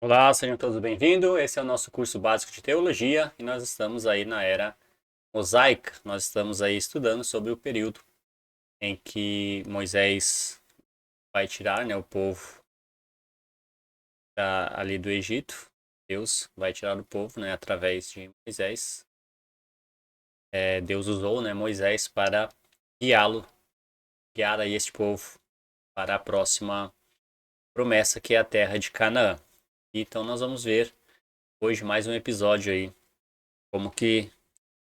Olá, sejam todos bem-vindos. Esse é o nosso curso básico de teologia e nós estamos aí na era mosaica. Nós estamos aí estudando sobre o período em que Moisés vai tirar, o povo ali do Egito. Deus vai tirar o povo, através de Moisés. Deus usou, Moisés para guiá-lo, guiar aí este povo para a próxima promessa, que é a terra de Canaã. Então nós vamos ver hoje mais um episódio aí, como que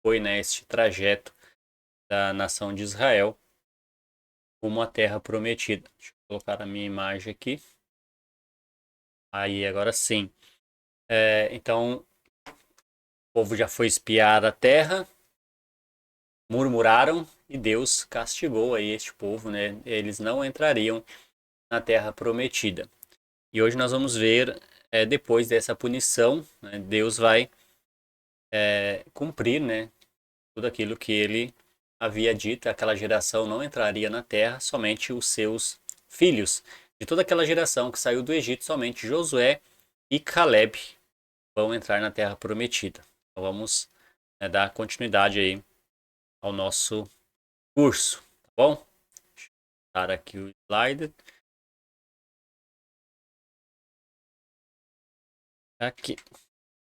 foi, este trajeto da nação de Israel rumo à terra prometida. Deixa eu colocar a minha imagem aqui. Aí, agora sim. Então, o povo já foi espiar a terra, murmuraram e Deus castigou aí este povo, Eles não entrariam na terra prometida. E hoje nós vamos ver, depois dessa punição, Deus vai cumprir, tudo aquilo que ele havia dito. Aquela geração não entraria na terra, somente os seus filhos. De toda aquela geração que saiu do Egito, somente Josué e Caleb vão entrar na terra prometida. Então vamos, dar continuidade aí ao nosso curso, tá bom? Deixa eu dar aqui o slide. Aqui.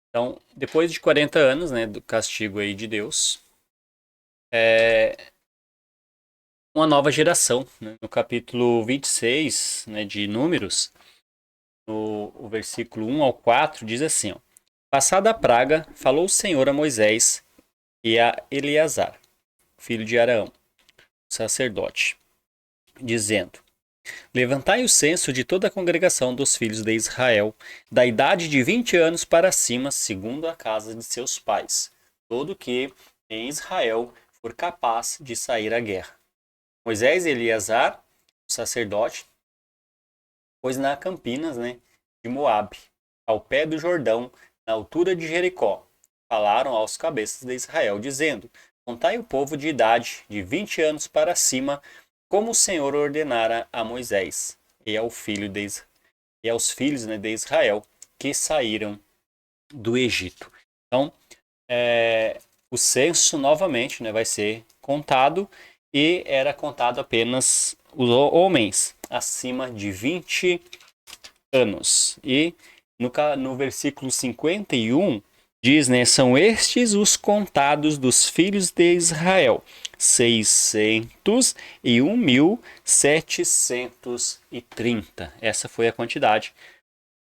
Então, depois de 40 anos, do castigo aí de Deus, uma nova geração, No capítulo 26, de Números, no versículo 1 ao 4, diz assim, ó: Passada a praga, falou o Senhor a Moisés e a Eleazar, filho de Araão, sacerdote, dizendo: Levantai o censo de toda a congregação dos filhos de Israel, da idade de 20 anos para cima, segundo a casa de seus pais, todo que em Israel for capaz de sair à guerra. Moisés e Eleazar, o sacerdote, pôs na Campinas, de Moabe, ao pé do Jordão, na altura de Jericó. Falaram aos cabeças de Israel, dizendo: Contai o povo de idade de 20 anos para cima, como o Senhor ordenara a Moisés e ao filho e aos filhos, de Israel, que saíram do Egito. Então, o censo novamente, vai ser contado, e era contado apenas os homens acima de 20 anos. E no versículo 51 diz, são estes os contados dos filhos de Israel, 601.730. Essa foi a quantidade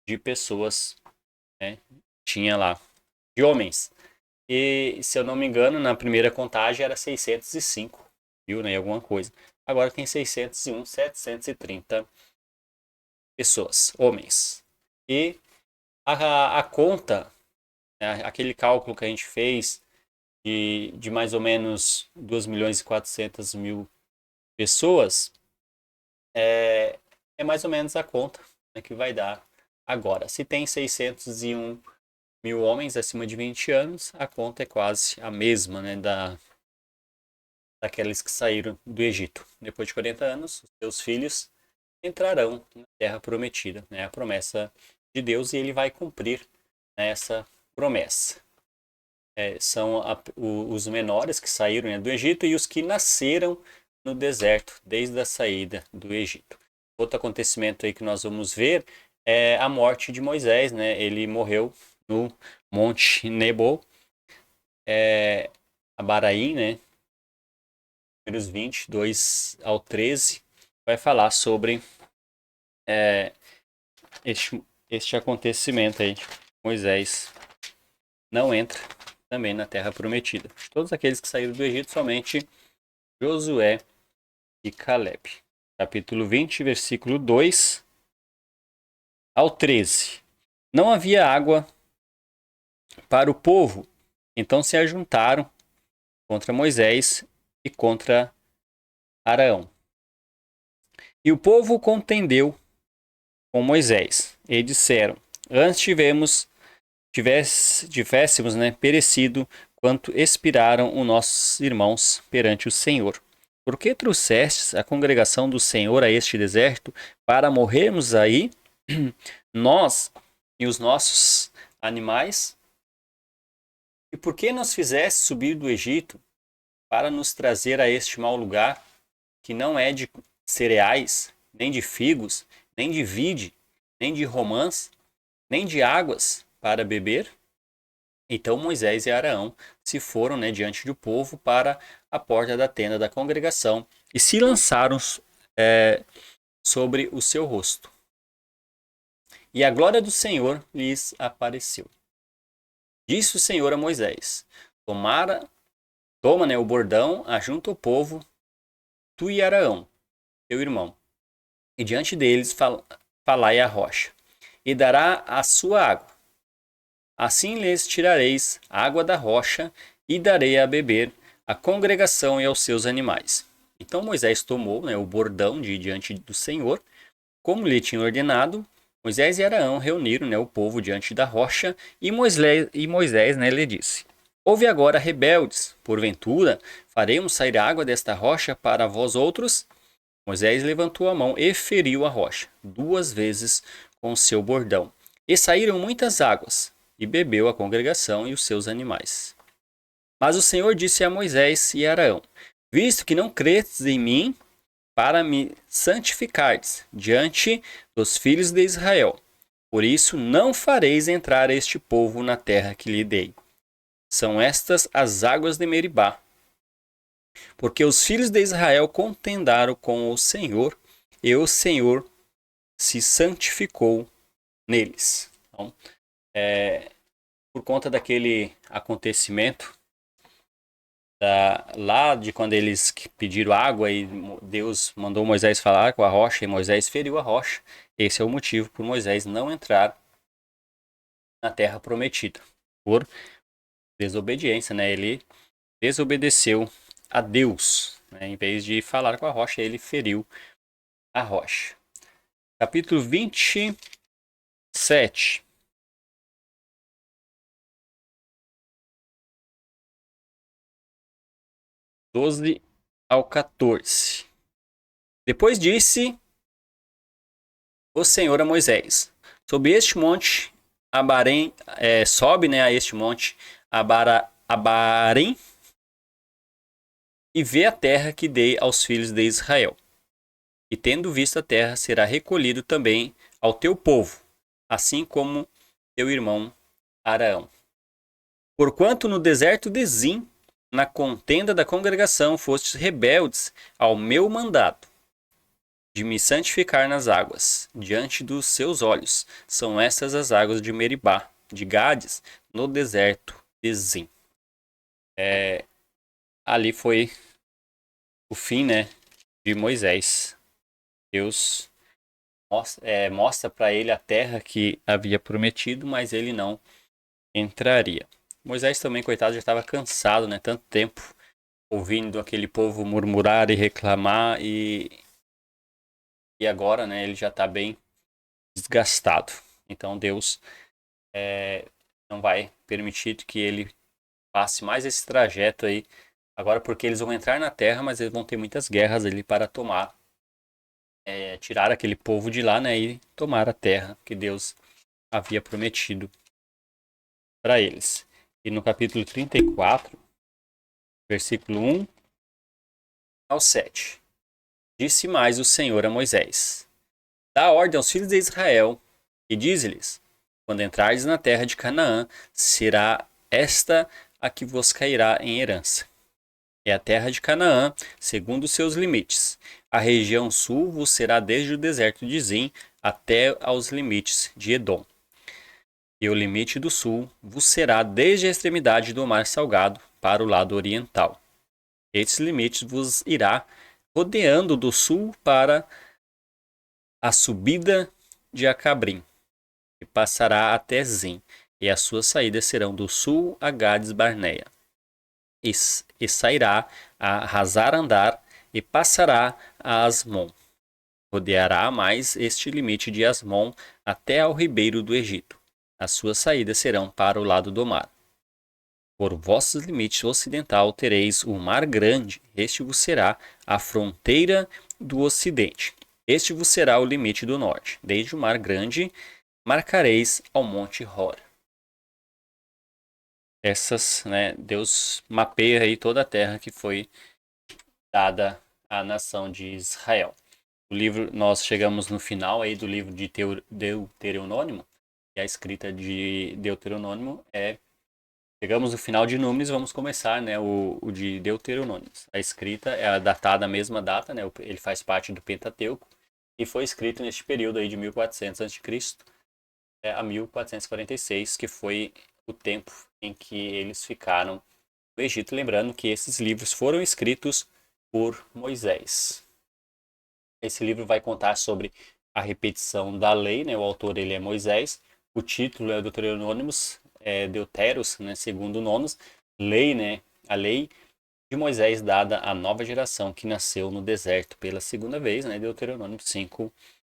de pessoas, tinha lá, de homens. E, se eu não me engano, na primeira contagem era 605 mil, alguma coisa. Agora tem 601.730 pessoas, homens. E a conta, aquele cálculo que a gente fez de mais ou menos 2.400.000 pessoas, é mais ou menos a conta, que vai dar agora. Se tem 601.000 homens acima de 20 anos, a conta é quase a mesma, daqueles que saíram do Egito. Depois de 40 anos, os seus filhos entrarão na terra prometida, a promessa de Deus, e ele vai cumprir essa promessa. São os menores que saíram, do Egito, e os que nasceram no deserto desde a saída do Egito. Outro acontecimento aí que nós vamos ver é a morte de Moisés, Ele morreu no Monte Nebo, Abaraim, números 22 ao 13, vai falar sobre este acontecimento aí. Moisés não entra também na terra prometida. Todos aqueles que saíram do Egito, somente Josué e Caleb. Capítulo 20, versículo 2 ao 13. Não havia água para o povo, então se ajuntaram contra Moisés e contra Araão. E o povo contendeu com Moisés, e disseram: Antes tivéssemos, perecido, quanto expiraram os nossos irmãos perante o Senhor. Por que trouxestes a congregação do Senhor a este deserto, para morrermos aí, nós e os nossos animais? E por que nos fizeste subir do Egito para nos trazer a este mau lugar, que não é de cereais, nem de figos, nem de vide, nem de romãs, nem de águas para beber? Então Moisés e Arão se foram, né, diante do povo para a porta da tenda da congregação e se lançaram sobre o seu rosto. E a glória do Senhor lhes apareceu. Disse o Senhor a Moisés: Toma, né, o bordão, ajunta o povo, tu e Arão, teu irmão, e diante deles falai a rocha, e dará a sua água. Assim lhes tirareis água da rocha, e darei a beber à congregação e aos seus animais. Então Moisés tomou, né, o bordão de diante do Senhor, como lhe tinha ordenado. Moisés e Arão reuniram, né, o povo diante da rocha, e Moisés, né, lhe disse: Ouve agora, rebeldes, porventura faremos sair água desta rocha para vós outros? Moisés levantou a mão e feriu a rocha 2 vezes com seu bordão, e saíram muitas águas, e bebeu a congregação e os seus animais. Mas o Senhor disse a Moisés e Arão: Visto que não crestes em mim, para me santificardes diante dos filhos de Israel, por isso não fareis entrar este povo na terra que lhe dei. São estas as águas de Meribá, porque os filhos de Israel contendaram com o Senhor, e o Senhor se santificou neles. Então, por conta daquele acontecimento, lá de quando eles pediram água e Deus mandou Moisés falar com a rocha e Moisés feriu a rocha, esse é o motivo por Moisés não entrar na terra prometida, por desobediência, né? Ele desobedeceu a Deus, né? Em vez de falar com a rocha, ele feriu a rocha. Capítulo 27. (12 ao 14). Depois disse o Senhor a Moisés: Sob este monte Abarim, sobe, né, a este monte Abarim, e vê a terra que dei aos filhos de Israel. E tendo visto a terra, será recolhido também ao teu povo, assim como teu irmão Arão. Porquanto no deserto de Zim, na contenda da congregação, fostes rebeldes ao meu mandato, de me santificar nas águas, diante dos seus olhos. São estas as águas de Meribá, de Gades, no deserto de Zim. Ali foi o fim, né, de Moisés. Deus mostra para ele a terra que havia prometido, mas ele não entraria. Moisés também, coitado, já estava cansado, né, tanto tempo ouvindo aquele povo murmurar e reclamar, e agora, né, ele já está bem desgastado. Então Deus não vai permitir que ele passe mais esse trajeto aí agora, porque eles vão entrar na terra, mas eles vão ter muitas guerras ali para tomar, tirar aquele povo de lá, né, e tomar a terra que Deus havia prometido para eles. E no capítulo 34, versículo 1 ao 7, disse mais o Senhor a Moisés: Dá ordem aos filhos de Israel e dize-lhes: Quando entrardes na terra de Canaã, será esta a que vos cairá em herança. É a terra de Canaã, segundo os seus limites. A região sul vos será desde o deserto de Zim até aos limites de Edom. E o limite do sul vos será desde a extremidade do mar Salgado para o lado oriental. Estes limites vos irá rodeando do sul para a subida de Acabrim, e passará até Zim, e as suas saídas serão do sul a Gades Barneia. E sairá a Hazar-Andar e passará a Asmon. Rodeará mais este limite de Asmon até ao ribeiro do Egito. As suas saídas serão para o lado do mar. Por vossos limites ocidental tereis o mar grande, este vos será a fronteira do ocidente. Este vos será o limite do norte, desde o mar grande marcareis ao monte Hor. Essas, né, Deus mapeia aí toda a terra que foi dada à nação de Israel. O livro, nós chegamos no final aí do livro de Deuteronômio, e a escrita de Deuteronômio é. Chegamos no final de Números, vamos começar, né, o de Deuteronômio. A escrita é datada a mesma data, né, ele faz parte do Pentateuco e foi escrito neste período aí de 1400 a.C. A 1446, que foi o tempo em que eles ficaram no Egito. Lembrando que esses livros foram escritos por Moisés. Esse livro vai contar sobre a repetição da lei, né? O autor ele é Moisés, o título é Deuteronômicos, Deuteros, né? Segundo Nonos, lei, né? A lei de Moisés dada à nova geração que nasceu no deserto pela segunda vez, né? Deuteronômio 5,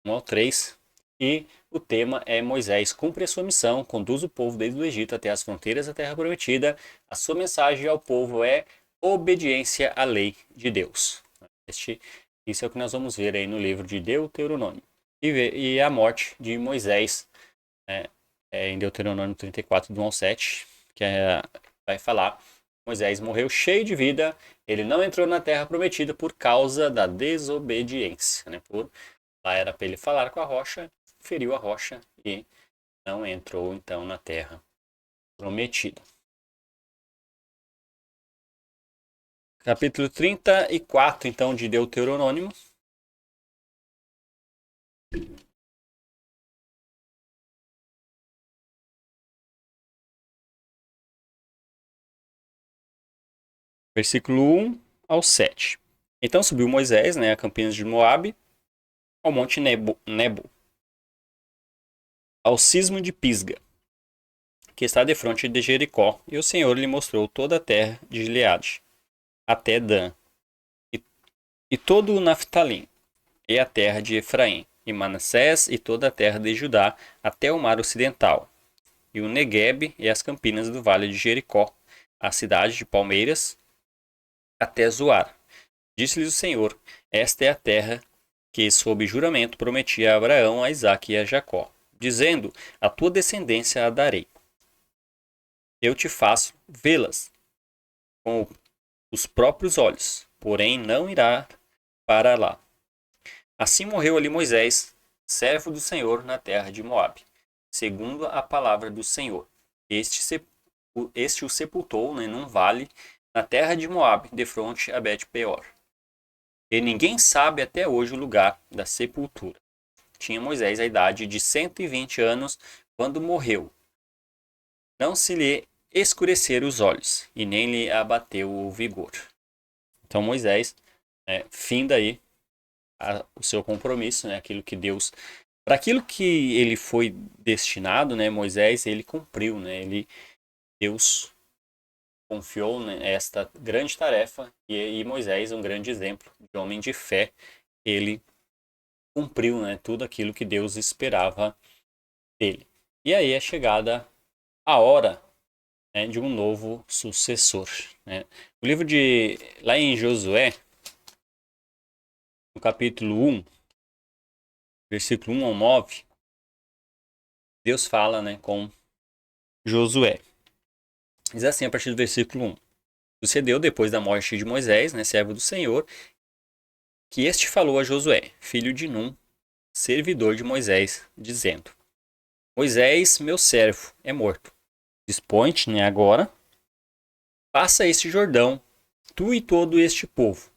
1 ao 3. E o tema é Moisés cumpre a sua missão, conduz o povo desde o Egito até as fronteiras da terra prometida. A sua mensagem ao povo é obediência à lei de Deus. Isso é o que nós vamos ver aí no livro de Deuteronômio. E a morte de Moisés, né, em Deuteronômio 34, do 1 ao 7, que vai falar: Moisés morreu cheio de vida, ele não entrou na terra prometida por causa da desobediência. Né? Lá era para ele falar com a rocha, feriu a rocha e não entrou então na terra prometida. Capítulo 34, então, de Deuteronômio. Versículo 1 ao 7. Então subiu Moisés, né, a Campinas de Moabe, ao monte Nebo, ao cismo de Pisga, que está defronte de Jericó, e o Senhor lhe mostrou toda a terra de Gileade, até Dan, e todo o Naftalim, e a terra de Efraim, e Manassés, e toda a terra de Judá, até o mar ocidental, e o Neguebe e as campinas do vale de Jericó, a cidade de Palmeiras, até Zoar. Disse-lhes o Senhor: esta é a terra que, sob juramento, prometi a Abraão, a Isaque e a Jacó, dizendo: a tua descendência a darei. Eu te faço vê-las com os próprios olhos, porém não irá para lá. Assim morreu ali Moisés, servo do Senhor, na terra de Moabe, segundo a palavra do Senhor. Este o sepultou, né, num vale, na terra de Moabe, defronte a Bet-peor. E ninguém sabe até hoje o lugar da sepultura. Tinha Moisés a idade de 120 anos quando morreu. Não se lhe escureceram os olhos, e nem lhe abateu o vigor. Então Moisés, finda aí o seu compromisso, né, aquilo que Deus, para aquilo que ele foi destinado, né, Moisés, ele cumpriu, né, Deus confiou, né, esta grande tarefa, e Moisés, um grande exemplo de homem de fé, ele cumpriu, né, tudo aquilo que Deus esperava dele. E aí é chegada a hora, né, de um novo sucessor. Né? O livro de lá em Josué, no capítulo 1, versículo 1 ao 9, Deus fala, né, com Josué. Diz assim a partir do versículo 1. Sucedeu depois da morte de Moisés, né, servo do Senhor, que este falou a Josué, filho de Num, servidor de Moisés, dizendo: Moisés, meu servo, é morto. Dispõe-te, né, agora, passa este Jordão, tu e todo este povo,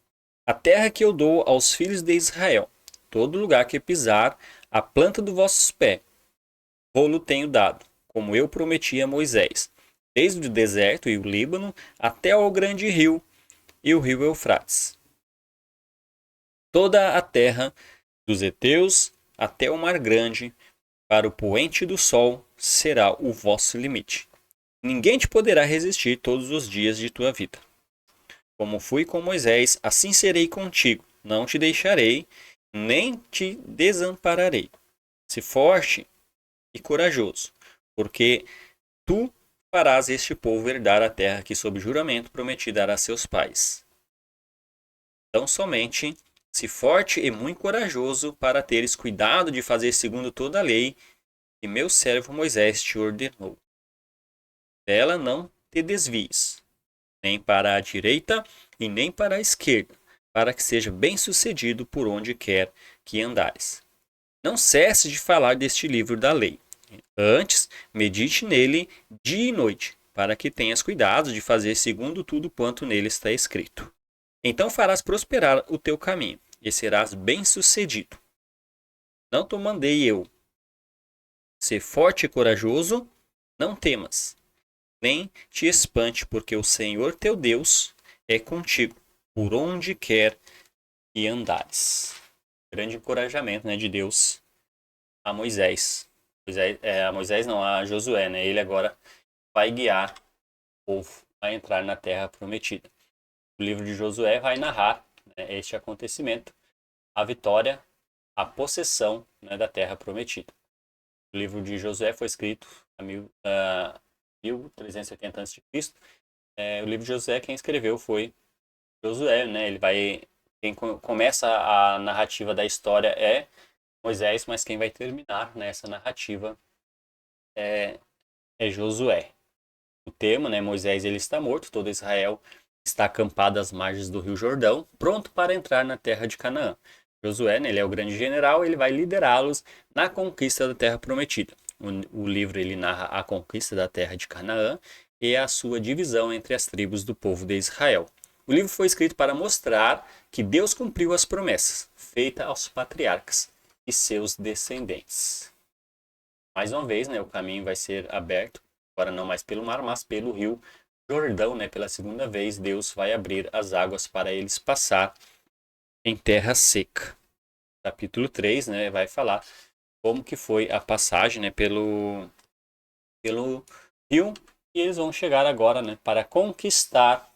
a terra que eu dou aos filhos de Israel, todo lugar que pisar a planta dos vossos pés, vou-lo tenho dado, como eu prometi a Moisés, desde o deserto e o Líbano até ao grande rio e o rio Eufrates. Toda a terra dos heteus até o mar grande, para o poente do sol, será o vosso limite. Ninguém te poderá resistir todos os dias de tua vida. Como fui com Moisés, assim serei contigo. Não te deixarei, nem te desampararei. Se forte e corajoso, porque tu farás este povo herdar a terra que, sob juramento, prometi dar a seus pais. Então, somente se forte e muito corajoso, para teres cuidado de fazer segundo toda a lei que meu servo Moisés te ordenou. Dela não te desvies, nem para a direita e nem para a esquerda, para que seja bem-sucedido por onde quer que andares. Não cesse de falar deste livro da lei. Antes, medite nele dia e noite, para que tenhas cuidado de fazer segundo tudo quanto nele está escrito. Então farás prosperar o teu caminho, e serás bem-sucedido. Não te mandei eu. Ser forte e corajoso, não temas, nem te espante, porque o Senhor teu Deus é contigo, por onde quer que andares. Grande encorajamento, né, de Deus a Moisés. A Moisés não, a Josué, né? Ele agora vai guiar o povo a entrar na terra prometida. O livro de Josué vai narrar, né, este acontecimento, a vitória, a possessão, né, da terra prometida. O livro de Josué foi escrito em 1380 a.C. O livro de Josué, quem escreveu foi Josué, né? Quem começa a narrativa da história é Moisés, mas quem vai terminar nessa narrativa é, é Josué. O tema, né? Moisés ele está morto, todo Israel está acampado às margens do Rio Jordão, pronto para entrar na terra de Canaã. Josué, né, ele é o grande general, ele vai liderá-los na conquista da terra prometida. O livro ele narra a conquista da terra de Canaã e a sua divisão entre as tribos do povo de Israel. O livro foi escrito para mostrar que Deus cumpriu as promessas feitas aos patriarcas e seus descendentes. Mais uma vez, né, o caminho vai ser aberto, agora não mais pelo mar, mas pelo rio Jordão, né? Pela segunda vez, Deus vai abrir as águas para eles passar em terra seca. Capítulo 3, né, vai falar como que foi a passagem, né, pelo rio, e eles vão chegar agora, né, para conquistar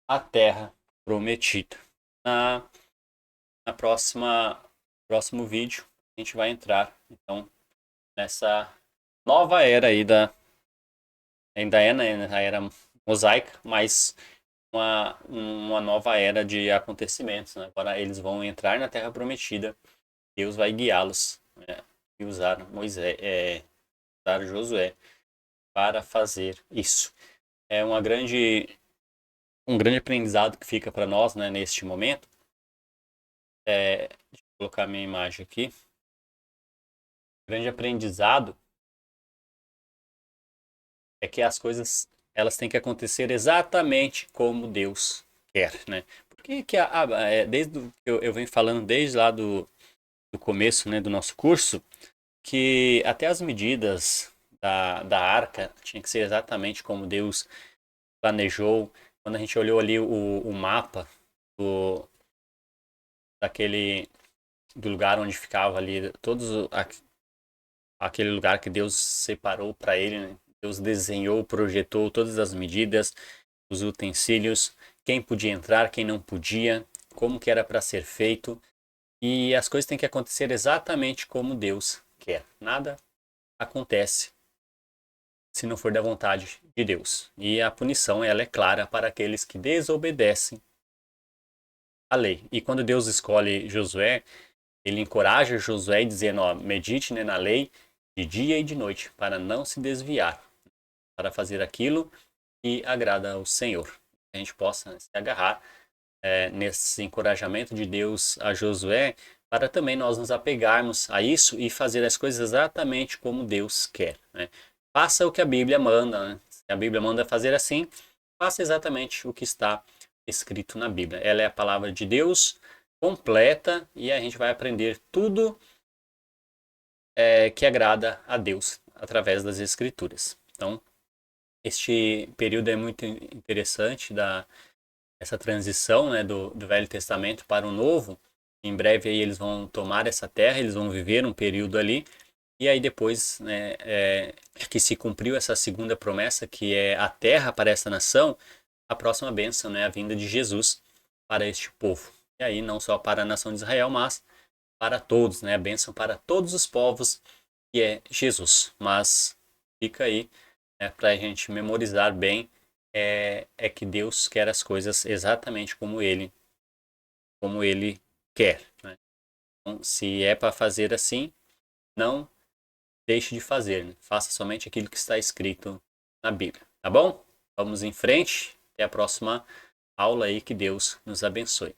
a terra prometida. Na próximo vídeo, a gente vai entrar, então, nessa nova era aí ainda é, né, a era mosaica, mas uma nova era de acontecimentos, né? Agora eles vão entrar na Terra Prometida, Deus vai guiá-los, né? E usar usar Josué para fazer isso. É um grande aprendizado que fica para nós, né, neste momento. Deixa eu colocar minha imagem aqui. Grande aprendizado é que as coisas elas têm que acontecer exatamente como Deus quer, né? Porque desde que eu venho falando desde lá do começo, né, do nosso curso, que até as medidas da arca tinha que ser exatamente como Deus planejou. Quando a gente olhou ali o mapa do, daquele, do lugar onde ficava ali, aquele lugar que Deus separou para ele, né? Deus desenhou, projetou todas as medidas, os utensílios, quem podia entrar, quem não podia, como que era para ser feito. E as coisas têm que acontecer exatamente como Deus quer. Nada acontece se não for da vontade de Deus. E a punição ela é clara para aqueles que desobedecem à lei. E quando Deus escolhe Josué, ele encoraja Josué dizendo, ó, medite, né, na lei de dia e de noite, para não se desviar, para fazer aquilo que agrada ao Senhor. Que a gente possa, né, se agarrar nesse encorajamento de Deus a Josué, para também nós nos apegarmos a isso e fazer as coisas exatamente como Deus quer, né? Faça o que a Bíblia manda, né? Se a Bíblia manda fazer assim, faça exatamente o que está escrito na Bíblia. Ela é a palavra de Deus completa e a gente vai aprender tudo que agrada a Deus através das Escrituras. Então, este período é muito interessante essa transição, né, do Velho Testamento para o Novo. Em breve aí eles vão tomar essa terra, eles vão viver um período ali. E aí depois, né, que se cumpriu essa segunda promessa, que é a terra para essa nação, a próxima bênção, né, a vinda de Jesus para este povo. E aí não só para a nação de Israel, mas para todos, né, a bênção para todos os povos, que é Jesus. Mas fica aí, né, para a gente memorizar bem, é que Deus quer as coisas exatamente como Ele, quer, né? Então, se é para fazer assim, não deixe de fazer, né? Faça somente aquilo que está escrito na Bíblia, tá bom? Vamos em frente, até a próxima aula aí, que Deus nos abençoe.